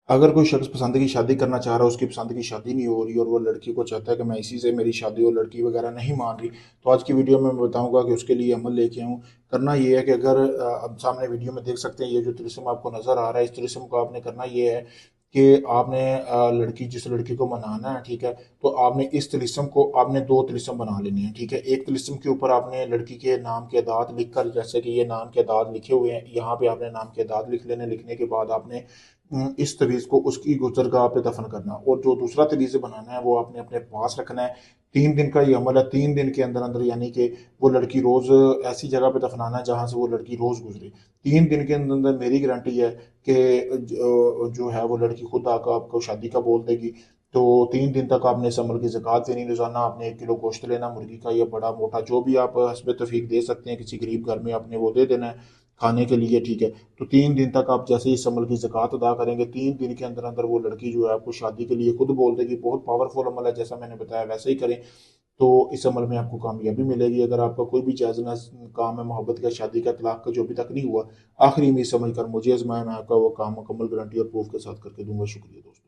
अगर कोई शख्स पसंद की शादी करना चाह रहा है, उसकी पसंद की शादी नहीं हो रही और वो लड़की को चाहता है कि मैं इसी से मेरी शादी हो, लड़की वगैरह नहीं मान रही, तो आज की वीडियो में मैं बताऊंगा कि उसके लिए अमल लेके आऊँ। करना ये है कि अगर अब सामने वीडियो में देख सकते हैं, ये जो तिलस्म आपको नज़र आ रहा है, इस तिलस्म को आपने करना ये है कि आपने लड़की जिस लड़की को मनाना है, ठीक है, तो आपने इस तिलस्म को आपने दो तिलस्म बना लेने हैं, ठीक है। एक तिलस्म के ऊपर आपने लड़की के नाम के अदाद लिख कर, जैसे कि ये नाम के अदाद लिखे हुए हैं, यहाँ पे आपने नाम के अदाद लिख लेने। लिखने के बाद आपने इस तवीज़ को उसकी गुजरगाह पे दफन करना, और जो दूसरा तवीज़ बनाना है वो आपने अपने पास रखना है। 3 दिन का ये अमल है। 3 दिन के अंदर अंदर, यानी कि वो लड़की रोज़ ऐसी जगह पे दफनाना है जहाँ से वो लड़की रोज़ गुजरे। 3 दिन के अंदर अंदर मेरी गारंटी है कि जो है वो लड़की खुद आकर आपको शादी का बोल देगी। तो 3 दिन तक आपने इस अमल की ज़कात देनी। रोज़ाना आपने 1 किलो गोश्त लेना मुर्गी का, या बड़ा मोटा जो भी आप हस्ब तौफीक दे सकते हैं, किसी गरीब घर में आपने वो दे देना है खाने के लिए, ठीक है। तो 3 दिन तक आप जैसे ही इस अमल की ज़कात अदा करेंगे, 3 दिन के अंदर अंदर वो लड़की जो है आपको शादी के लिए खुद बोल देगी। बहुत पावरफुल अमल है, जैसा मैंने बताया वैसे ही करें, तो इस अमल में आपको कामयाबी मिलेगी। अगर आपका कोई भी जायज़ ना काम है, मोहब्बत का, शादी का, तलाक का, जो अभी तक नहीं हुआ, आखिरी में समझ कर मुझे आजमाएं, मैं आपका वो काम मुकम्मल गारंटी और प्रूफ के साथ करके दूंगा। शुक्रिया दोस्तों।